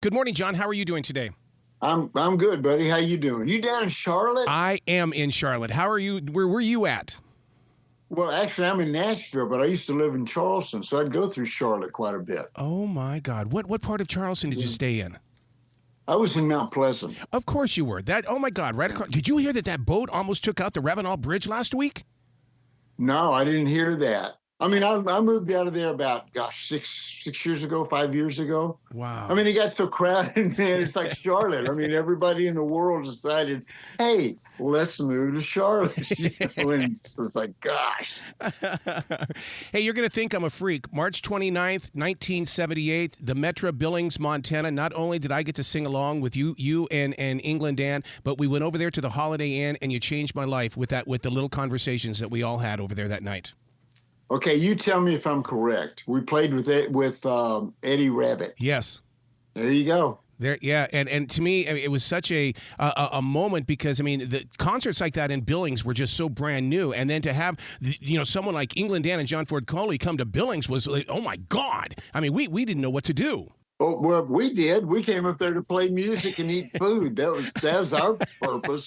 Good morning, John. How are you doing today? I'm good, buddy. How you doing? You down in Charlotte? I am in Charlotte. How are you? Where were you at? Well, actually, I'm in Nashville, but I used to live in Charleston, so I'd go through Charlotte quite a bit. Oh my God! What part of Charleston did you stay in? I was in Mount Pleasant. Of course you were. That. Oh my God! Right across. Did you hear that boat almost took out the Ravenel Bridge last week? No, I didn't hear that. I mean, I moved out of there about, gosh, six years ago, 5 years ago. Wow. I mean, it got so crowded, man. It's like Charlotte. I mean, everybody in the world decided, hey, let's move to Charlotte. And it's like, gosh. Hey, you're going to think I'm a freak. March 29th, 1978, the Metro Billings, Montana. Not only did I get to sing along with you and England Dan, but we went over there to the Holiday Inn, and you changed my life with the little conversations that we all had over there that night. Okay, you tell me if I'm correct. We played with Eddie Rabbitt. Yes. There you go. There, yeah, and to me, I mean, it was such a moment because I mean, the concerts like that in Billings were just so brand new, and then to have someone like England Dan and John Ford Coley come to Billings was like, oh my God! I mean, we didn't know what to do. Oh, well, we did. We came up there to play music and eat food. That was our purpose,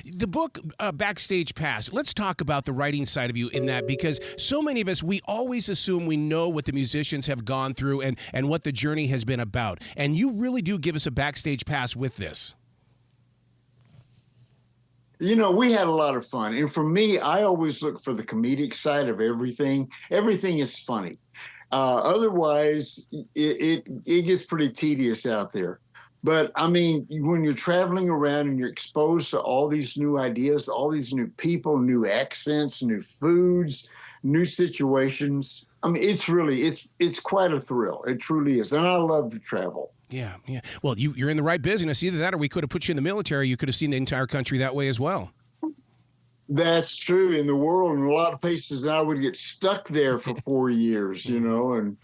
The book, Backstage Pass, let's talk about the writing side of you in that, because so many of us, we always assume we know what the musicians have gone through and what the journey has been about. And you really do give us a backstage pass with this. We had a lot of fun. And for me, I always look for the comedic side of everything. Everything is funny. Otherwise, it gets pretty tedious out there. But, I mean, when you're traveling around and you're exposed to all these new ideas, all these new people, new accents, new foods, new situations, I mean, it's quite a thrill. It truly is. And I love to travel. Yeah. Well, you're in the right business. Either that or we could have put you in the military. You could have seen the entire country that way as well. That's true. In the world, in a lot of places, I would get stuck there for 4 years, and...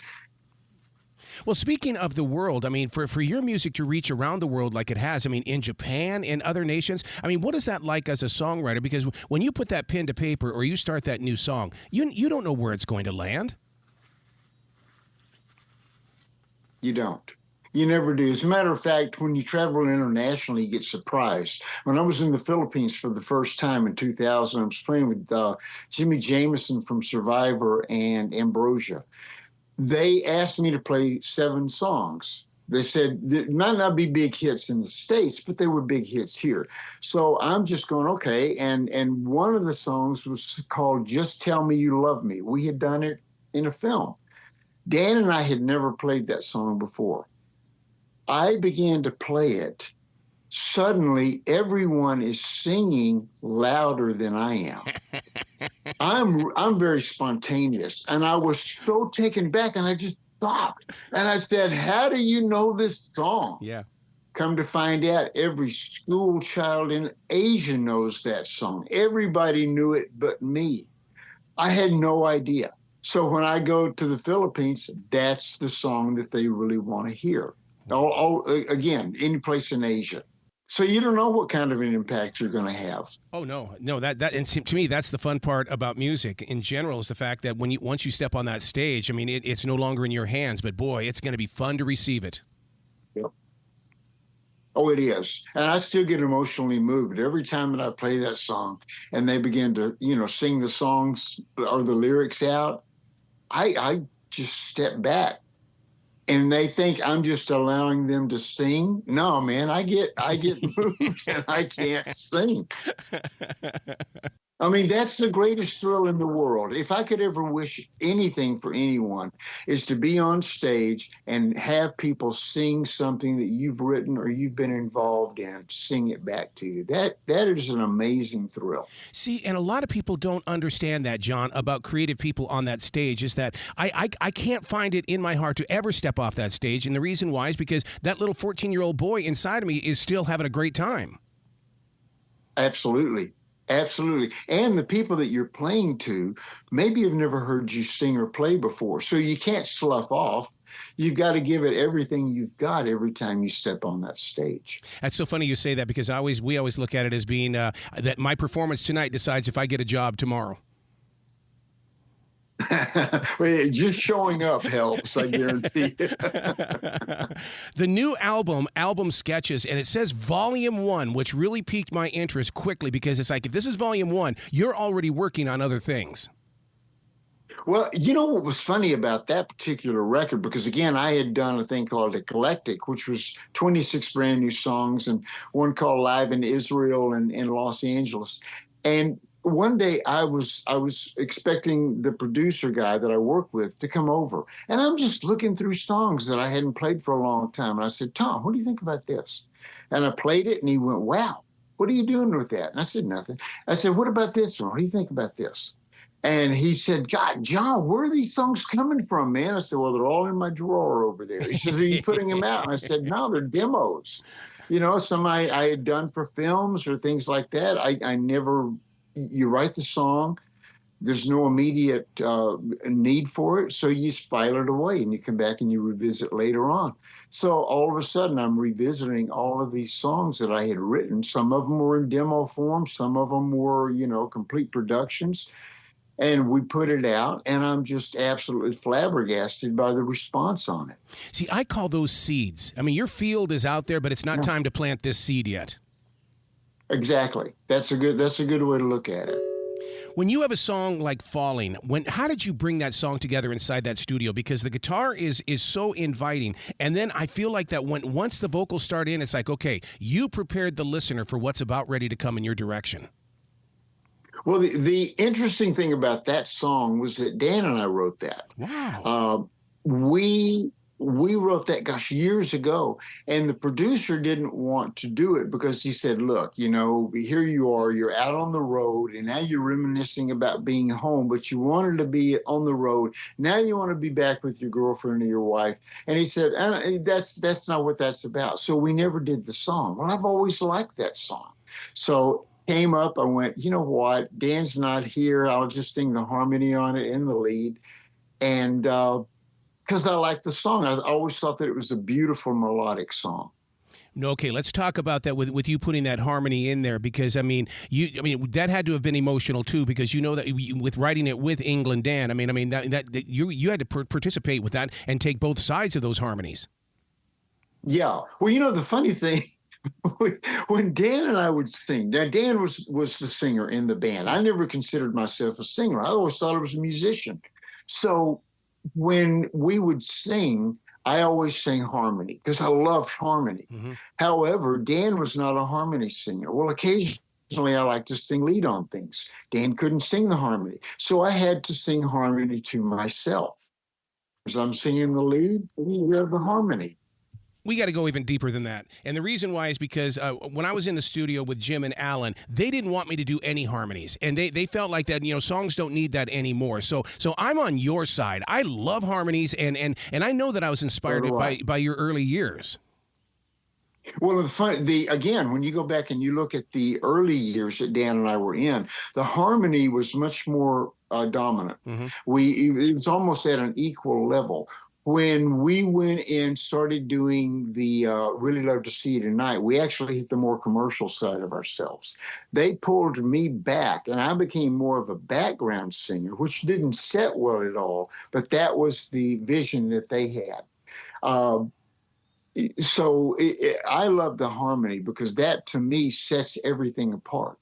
Well, speaking of the world, I mean, for your music to reach around the world like it has, I mean, in Japan, in other nations, I mean, what is that like as a songwriter? Because when you put that pen to paper or you start that new song, you don't know where it's going to land. You don't. You never do. As a matter of fact, when you travel internationally, you get surprised. When I was in the Philippines for the first time in 2000, I was playing with Jimmy Jameson from Survivor and Ambrosia. They asked me to play 7 songs. They said there might not be big hits in the States, but they were big hits here. So I'm just going, okay. And one of the songs was called Just Tell Me You Love Me. We had done it in a film. Dan and I had never played that song before. I began to play it. Suddenly, everyone is singing louder than I am. I'm very spontaneous, and I was so taken back, and I just stopped. And I said, how do you know this song? Yeah. Come to find out, every school child in Asia knows that song. Everybody knew it but me. I had no idea. So when I go to the Philippines, that's the song that they really want to hear. Again, any place in Asia. So you don't know what kind of an impact you're going to have. Oh no, that and to me that's the fun part about music in general is the fact that once you step on that stage, I mean it's no longer in your hands, but boy, it's going to be fun to receive it. Yep. Oh, it is, and I still get emotionally moved every time that I play that song, and they begin to sing the songs or the lyrics out. I just step back. And they think I'm just allowing them to sing. No, man, I get moved and I can't sing. I mean, that's the greatest thrill in the world. If I could ever wish anything for anyone, is to be on stage and have people sing something that you've written or you've been involved in, sing it back to you. That is an amazing thrill. See, and a lot of people don't understand that, John, about creative people on that stage is that I can't find it in my heart to ever step off that stage. And the reason why is because that little 14-year-old boy inside of me is still having a great time. Absolutely. Absolutely. And the people that you're playing to maybe have never heard you sing or play before. So you can't slough off. You've got to give it everything you've got every time you step on that stage. That's so funny you say that because we always look at it as being that my performance tonight decides if I get a job tomorrow. Well, just showing up helps, I guarantee. The new album sketches, and it says Volume 1, which really piqued my interest quickly because it's like, if this is Volume 1, you're already working on other things. Well, you know what was funny about that particular record? Because again, I had done a thing called Eclectic, which was 26 brand new songs, and one called Live in Israel and in Los Angeles. And one day I was expecting the producer guy that I work with to come over. And I'm just looking through songs that I hadn't played for a long time. And I said, Tom, what do you think about this? And I played it and he went, wow, what are you doing with that? And I said, nothing. I said, what about this one? What do you think about this? And he said, God, John, where are these songs coming from, man? I said, well, they're all in my drawer over there. He says, are you putting them out? And I said, no, they're demos. You know, some I had done for films or things like that. I never, you write the song, there's no immediate need for it, so you just file it away and you come back and you revisit later on. So all of a sudden, I'm revisiting all of these songs that I had written. Some of them were in demo form, some of them were, you know, complete productions. And we put it out, and I'm just absolutely flabbergasted by the response on it. See, I call those seeds. I mean, your field is out there, but it's not time to plant this seed yet. Exactly. That's a good way to look at it. When you have a song like Falling, how did you bring that song together inside that studio? Because the guitar is so inviting. And then I feel like that once the vocals start in, it's like, okay, you prepared the listener for what's about ready to come in your direction. Well, the interesting thing about that song was that Dan and I wrote that. Wow. We wrote that, gosh, years ago, and the producer didn't want to do it because he said, look, you know, here you are, you're out on the road, and now you're reminiscing about being home, but you wanted to be on the road. Now you want to be back with your girlfriend or your wife. And he said, that's not what that's about. So we never did the song. Well, I've always liked that song. So came up, I went, you know what, Dan's not here, I'll just sing the harmony on it in the lead. And because I like the song, I always thought that it was a beautiful melodic song. Okay, let's talk about that with you putting that harmony in there, because I mean that had to have been emotional too, because you know that with writing it with England Dan, I mean that you had to participate with that and take both sides of those harmonies. Yeah, well, you know, the funny thing, when Dan and I would sing, now Dan was the singer in the band. I never considered myself a singer. I always thought I was a musician. So when we would sing, I always sang harmony because I loved harmony. Mm-hmm. However, Dan was not a harmony singer. Well, occasionally I like to sing lead on things. Dan couldn't sing the harmony. So I had to sing harmony to myself. As I'm singing the lead, we have the harmony. We got to go even deeper than that. And the reason why is because when I was in the studio with Jim and Alan, they didn't want me to do any harmonies. And they felt like that, you know, songs don't need that anymore. So I'm on your side. I love harmonies, and I know that I was inspired by your early years. Well, again, when you go back and you look at the early years that Dan and I were in, the harmony was much more dominant. Mm-hmm. It was almost at an equal level. When we went in, started doing the Really Love to See You Tonight, we actually hit the more commercial side of ourselves. They pulled me back, and I became more of a background singer, which didn't set well at all, but that was the vision that they had. I love the harmony because that, to me, sets everything apart.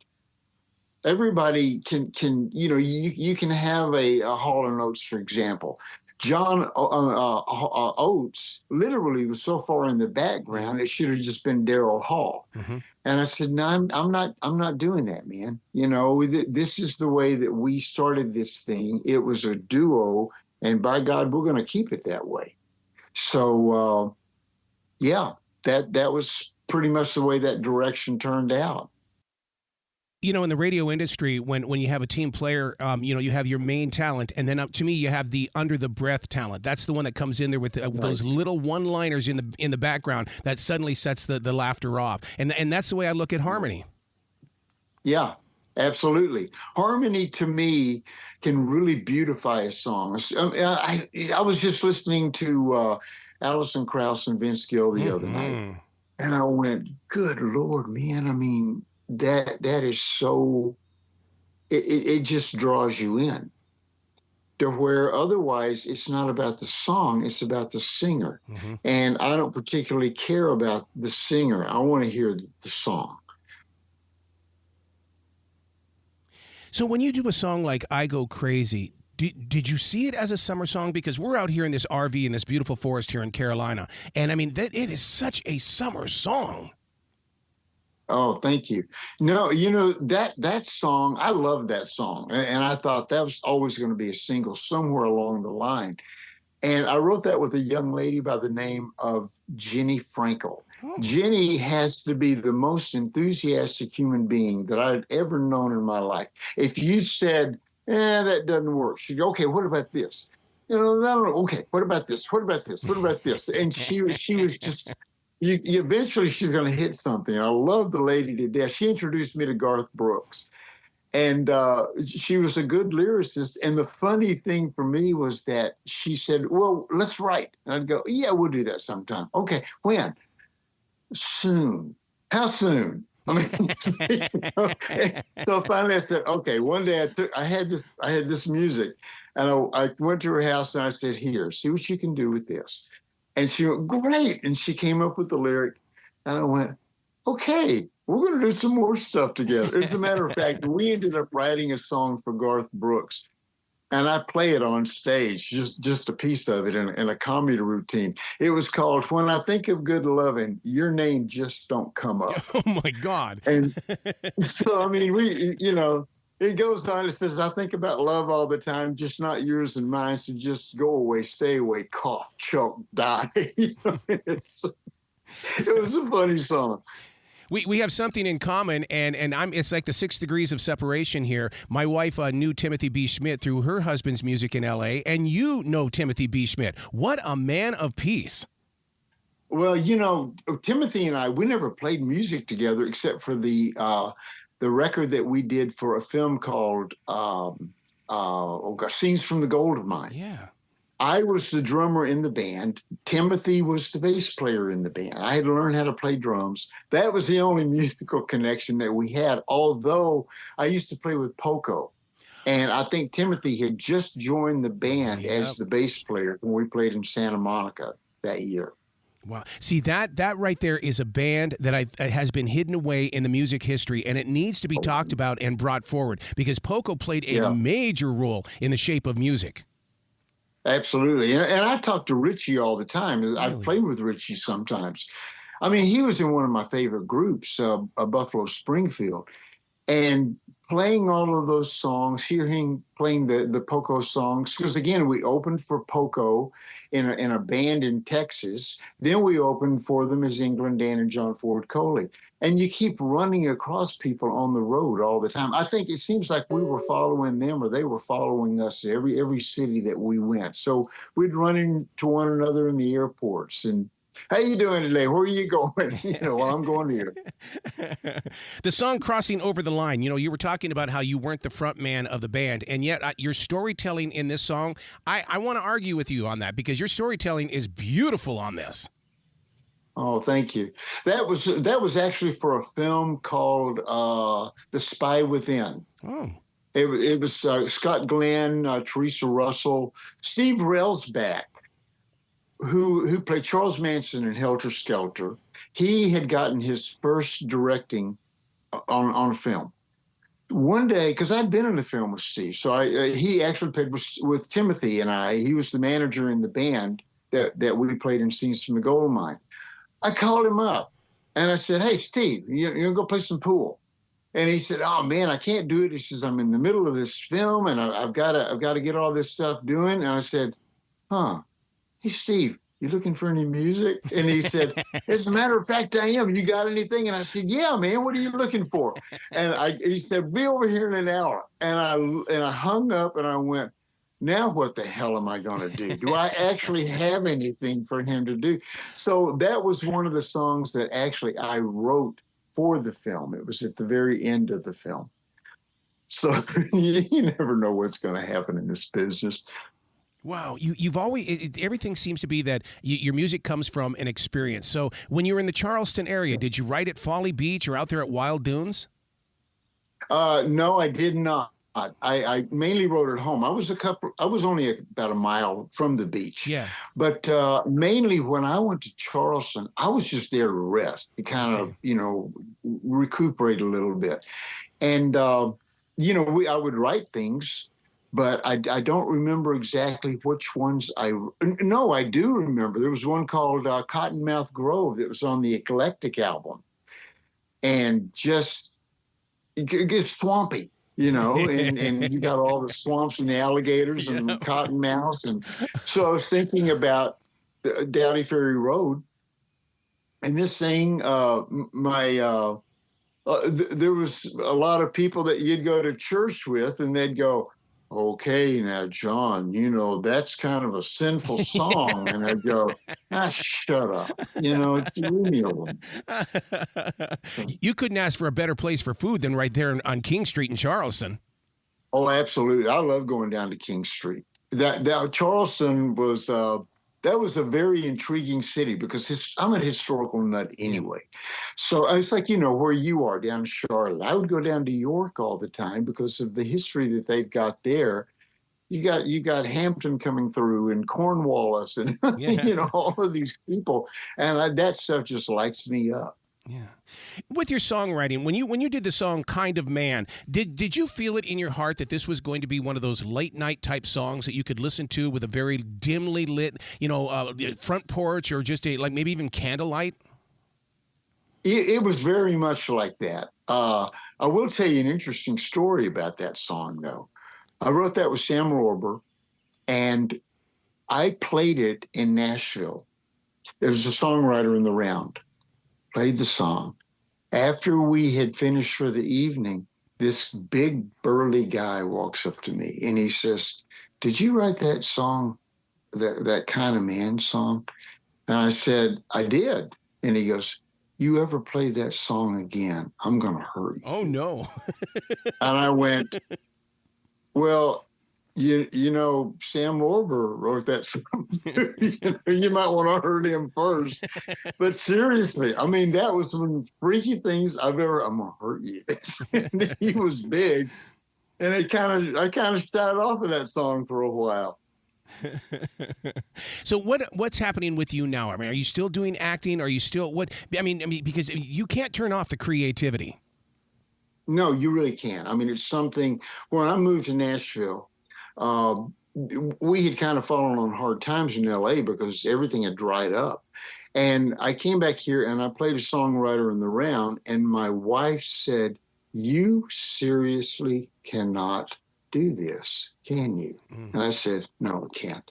Everybody can you know, you can have a Hall & Oates, for example. John Oates literally was so far in the background, it should have just been Daryl Hall. Mm-hmm. And I said, no, I'm not doing that, man. You know, this is the way that we started this thing. It was a duo, and by God, we're going to keep it that way. So, yeah, that was pretty much the way that direction turned out. You know, in the radio industry, when you have a team player, you know, you have your main talent, and then to me, you have the under the breath talent. That's the one that comes in there with those little one-liners in the background that suddenly sets the laughter off. And that's the way I look at harmony. Yeah, absolutely. Harmony to me can really beautify a song. I was just listening to Alison Krauss and Vince Gill the other night, and I went, "Good Lord, man! I mean." That is so, it just draws you in. to where otherwise it's not about the song, it's about the singer. Mm-hmm. And I don't particularly care about the singer. I want to hear the song. So when you do a song like I Go Crazy, did you see it as a summer song? Because we're out here in this RV in this beautiful forest here in Carolina. And I mean, it is such a summer song. Oh, thank you. No, that song, I love that song. And I thought that was always going to be a single somewhere along the line. And I wrote that with a young lady by the name of Jenny Frankel. Oh. Jenny has to be the most enthusiastic human being that I'd ever known in my life. If you said, that doesn't work, she'd go, okay, what about this? No, okay, what about this? What about this? What about this? And she was just, eventually she's going to hit something. I love the lady to death. She introduced me to Garth Brooks. And she was a good lyricist. And the funny thing for me was that she said, well, let's write. And I'd go, yeah, we'll do that sometime. Okay, when? Soon. How soon? I mean, so finally I said, okay, one day I had this music, and I went to her house and I said, here, see what you can do with this. And she went, great. And she came up with the lyric, and I went, okay, we're going to do some more stuff together. As a matter of fact, we ended up writing a song for Garth Brooks, and I play it on stage, just a piece of it in a comedy routine. It was called When I Think of Good Loving, Your Name Just Don't Come Up. Oh, my God. And so, I mean, it goes on. It says, I think about love all the time, just not yours and mine. So just go away, stay away, cough, choke, die. It was a funny song. We have something in common, and it's like the 6 degrees of separation here. My wife knew Timothy B. Schmidt through her husband's music in L.A., and you know Timothy B. Schmidt. What a man of peace. Well, Timothy and I, we never played music together except for the record that we did for a film called Scenes from the Gold Mine. Yeah. I was the drummer in the band. Timothy was the bass player in the band. I had to learn how to play drums. That was the only musical connection that we had, although I used to play with Poco. And I think Timothy had just joined the band as the bass player when we played in Santa Monica that year. Wow. See, that right there is a band that has been hidden away in the music history, and it needs to be talked about and brought forward because Poco played a major role in the shape of music. Absolutely. And I talk to Richie all the time. Really? I've played with Richie sometimes. I mean, he was in one of my favorite groups, Buffalo Springfield. And playing all of those songs, playing the Poco songs, because again, we opened for Poco in a band in Texas. Then we opened for them as England Dan and John Ford Coley. And you keep running across people on the road all the time. I think it seems like we were following them or they were following us every city that we went. So we'd run into one another in the airports and, how you doing today? Where are you going? Well, I'm going here. The song Crossing Over the Line, you were talking about how you weren't the front man of the band, and yet your storytelling in this song, I want to argue with you on that because your storytelling is beautiful on this. Oh, thank you. That was actually for a film called The Spy Within. Oh. It was Scott Glenn, Teresa Russell, Steve Railsback, who played Charles Manson in Helter Skelter. He had gotten his first directing on a film. One day, because I'd been in the film with Steve, so he actually played with Timothy and I. He was the manager in the band that we played in Scenes from the Gold Mine. I called him up and I said, hey, Steve, you're going to go play some pool. And he said, oh, man, I can't do it. He says, I'm in the middle of this film and I've got to get all this stuff doing. And I said, hey, Steve, you looking for any music? And he said, as a matter of fact, I am. You got anything? And I said, yeah, man, what are you looking for? And he said, be over here in an hour. And I hung up and I went, now what the hell am I going to do? Do I actually have anything for him to do? So that was one of the songs that actually I wrote for the film. It was at the very end of the film. So you never know what's going to happen in this business. Wow, you've always everything seems to be that your music comes from an experience. So when you were in the Charleston area, did you write at Folly Beach or out there at Wild Dunes? No, I did not. I mainly wrote at home. I was only about a mile from the beach, Yeah. but mainly when I went to Charleston, I was just there to rest, to kind of, Okay. recuperate a little bit. And, I would write things, but I don't remember exactly which ones no, I do remember. There was one called Cottonmouth Grove that was on the Eclectic album, and just it gets swampy, and you got all the swamps and the alligators Yeah. and cottonmouths. And so I was thinking about the Downey Ferry Road, and this thing, there was a lot of people that you'd go to church with, and they'd go, "Okay, now, John, that's kind of a sinful song." And I'd go, shut up. Leave me alone. You couldn't ask for a better place for food than right there on King Street in Charleston. Oh, absolutely. I love going down to King Street. That Charleston was that was a very intriguing city because I'm a historical nut anyway. So it's like, where you are down in Charlotte. I would go down to York all the time because of the history that they've got there. You got Hampton coming through, and Cornwallis, and Yeah. all of these people, and that stuff just lights me up. Yeah. With your songwriting, when you did the song "Kind of Man," did you feel it in your heart that this was going to be one of those late night type songs that you could listen to with a very dimly lit, front porch, or just like maybe even candlelight? It was very much like that. I will tell you an interesting story about that song, though. I wrote that with Sam Lorber, and I played it in Nashville. There was a songwriter in the round, played the song. After we had finished for the evening, this big burly guy walks up to me and he says, "Did you write that song, that Kind of Man song?" And I said, "I did." And he goes, "You ever play that song again, I'm going to hurt you." Oh no. And I went, "Well, Sam Lorber wrote that song. You might want to hurt him first." But seriously, I mean, that was one of the freaky things I'm going to hurt you. And he was big. And I kind of started off of that song for a while. So what's happening with you now? I mean, are you still doing acting? Are you still what? I mean, because you can't turn off the creativity. No, you really can't. I mean, it's something. When I moved to Nashville, uh, we had kind of fallen on hard times in L.A. because everything had dried up. And I came back here and I played a songwriter in the round, and my wife said, "You seriously cannot do this, can you?" And I said, "No, I can't.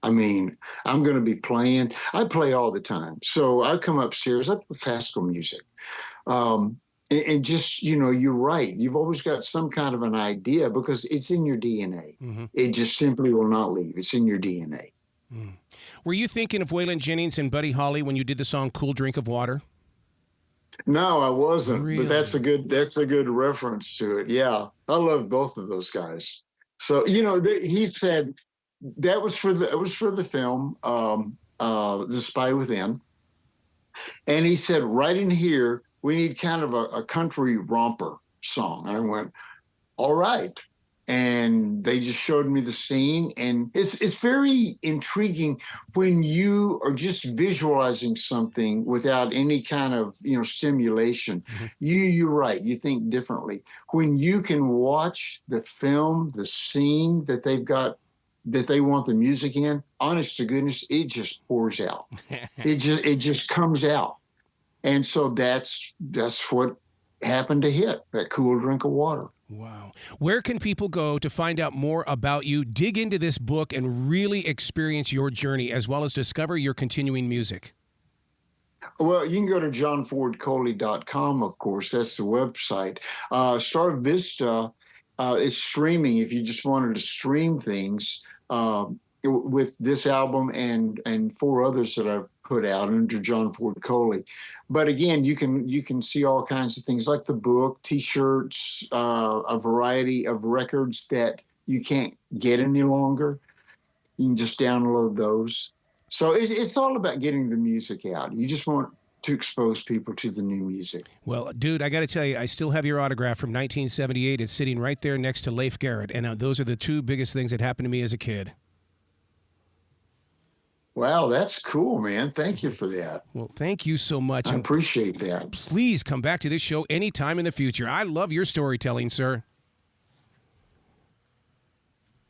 I mean, I'm going to be playing. I play all the time. So I come upstairs, I play classical music. And just, you're right. You've always got some kind of an idea because it's in your DNA. Mm-hmm. It just simply will not leave. It's in your DNA. Mm. Were you thinking of Waylon Jennings and Buddy Holly when you did the song "Cool Drink of Water"? No, I wasn't, Really? but that's a good reference to it. Yeah, I love both of those guys. So he said that was for the film The Spy Within, and he said right in here we need kind of a country romper song. And I went, all right. And they just showed me the scene, and it's very intriguing when you are just visualizing something without any kind of stimulation. Mm-hmm. You're right. You think differently when you can watch the film, the scene that they've got, that they want the music in. Honest to goodness, it just pours out. it just comes out, and so that's what happened to hit that Cool Drink of Water. Wow. Where can people go to find out more about you, dig into this book, and really experience your journey, as well as discover your continuing music? Well, you can go to johnfordcoley.com, of course. That's the website. StarVista is streaming if you just wanted to stream things with this album and 4 others that I've put out under John Ford Coley. But again, you can see all kinds of things like the book, T-shirts, a variety of records that you can't get any longer. You can just download those. So it's all about getting the music out. You just want to expose people to the new music. Well, dude, I got to tell you, I still have your autograph from 1978. It's sitting right there next to Leif Garrett, and those are the two biggest things that happened to me as a kid. Wow, that's cool, man. Thank you for that. Well, thank you so much. I appreciate that. Please come back to this show anytime in the future. I love your storytelling, sir.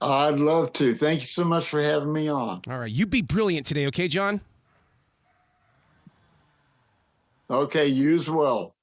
I'd love to. Thank you so much for having me on. All right. You be brilliant today, okay, John? Okay, you as well.